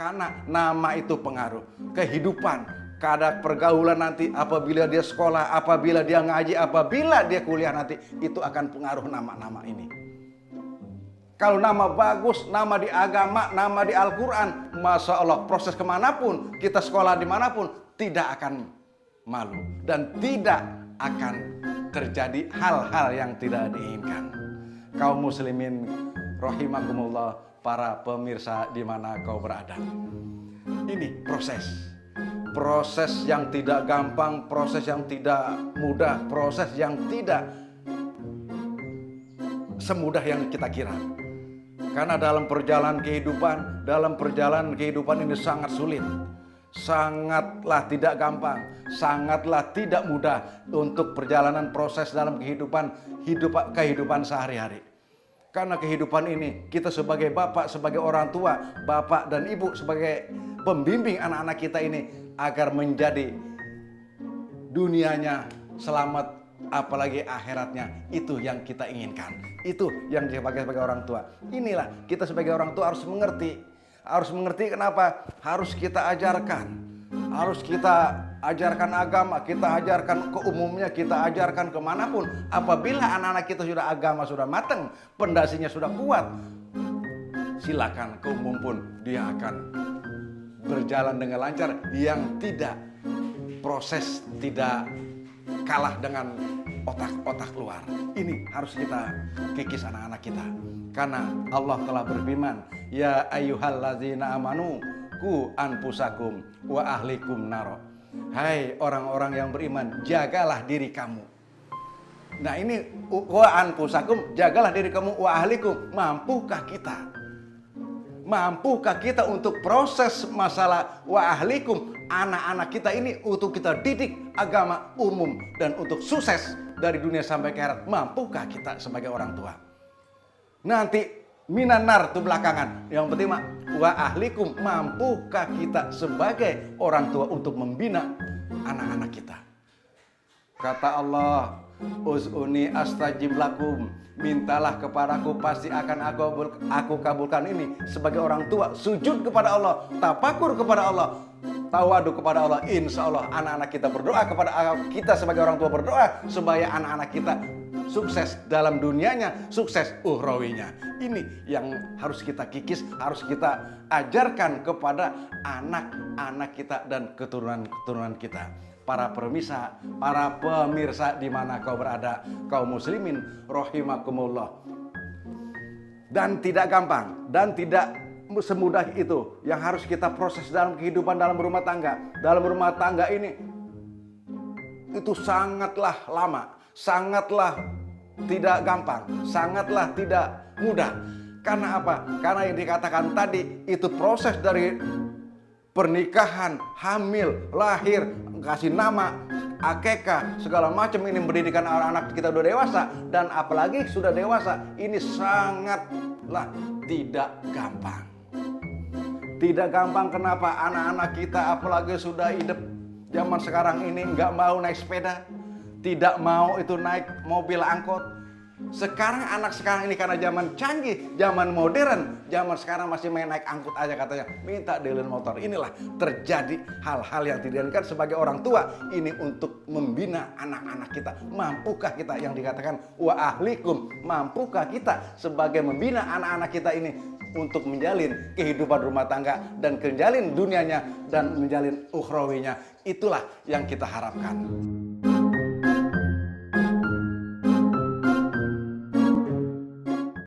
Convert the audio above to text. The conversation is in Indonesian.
Karena nama itu pengaruh. Kehidupan, kadang pergaulan nanti, apabila dia sekolah, apabila dia ngaji, apabila dia kuliah nanti, itu akan pengaruh nama-nama ini. Kalau nama bagus, nama di agama, nama di Al-Quran, Masya Allah, proses kemanapun, kita sekolah dimanapun, tidak akan malu. Dan tidak akan terjadi hal-hal yang tidak diinginkan. Kaum muslimin rahimakumullah, para pemirsa di mana kau berada. Ini proses yang tidak gampang, proses yang tidak mudah, proses yang tidak semudah yang kita kira. Karena dalam perjalanan kehidupan ini sangat sulit, sangatlah tidak gampang, sangatlah tidak mudah untuk perjalanan proses dalam kehidupan sehari-hari. Karena kehidupan ini, kita sebagai bapak, sebagai orang tua, bapak dan ibu, sebagai pembimbing anak-anak kita ini, agar menjadi dunianya selamat, apalagi akhiratnya, itu yang kita inginkan. Itu yang sebagai orang tua. Inilah kita sebagai orang tua harus mengerti. Harus mengerti kenapa? Harus kita ajarkan. Harus kita ajarkan agama, kita ajarkan ke umumnya, kita ajarkan kemanapun. Apabila anak-anak kita sudah agama, sudah matang, pondasinya sudah kuat, silakan ke umum pun dia akan berjalan dengan lancar, yang tidak proses, tidak kalah dengan otak-otak luar. Ini harus kita kikis anak-anak kita. Karena Allah telah berfirman, ya ayyuhallazina amanu ku anfusakum wa ahlikum naro. Hai orang-orang yang beriman, jagalah diri kamu. Nah ini wa anfusakum, jagalah diri kamu, wa ahlikum. Mampukah kita untuk proses masalah wa ahlikum, anak-anak kita ini untuk kita didik agama umum dan untuk sukses dari dunia sampai ke akhirat? Mampukah kita sebagai orang tua? Nanti minanar itu belakangan. Yang penting wa ahlikum, mampukah kita sebagai orang tua untuk membina anak-anak kita? Kata Allah, uz'uni astajib lakum, mintalah kepadaku pasti akan aku kabulkan. Ini sebagai orang tua, sujud kepada Allah, tafakur kepada Allah, tawadu kepada Allah. Insya Allah anak-anak kita berdoa kepada kita, sebagai orang tua berdoa supaya anak-anak kita sukses dalam dunianya, sukses ukhrawinya. Ini yang harus kita kikis, harus kita ajarkan kepada anak-anak kita dan keturunan-keturunan kita. Para pemirsa di mana kau berada, kaum muslimin rahimakumullah. Dan tidak gampang dan tidak semudah itu yang harus kita proses dalam kehidupan dalam rumah tangga. Dalam rumah tangga ini itu sangatlah lama, sangatlah tidak gampang, sangatlah tidak mudah. Karena apa? Karena yang dikatakan tadi itu proses dari pernikahan, hamil, lahir, kasih nama, akekah, segala macam ini, pendidikan anak-anak kita udah dewasa, dan apalagi sudah dewasa, ini sangatlah tidak gampang. Tidak gampang kenapa? Anak-anak kita apalagi sudah hidup zaman sekarang ini nggak mau naik sepeda, tidak mau itu naik mobil angkot. Sekarang anak sekarang ini karena zaman canggih, zaman modern, zaman sekarang masih main naik angkut aja katanya, minta dealer motor. Inilah terjadi hal-hal yang tidak diinginkan sebagai orang tua. Ini untuk membina anak-anak kita. Mampukah kita yang dikatakan wa ahlikum, mampukah kita sebagai membina anak-anak kita ini untuk menjalin kehidupan rumah tangga dan menjalin dunianya dan menjalin ukhrawinya. Itulah yang kita harapkan.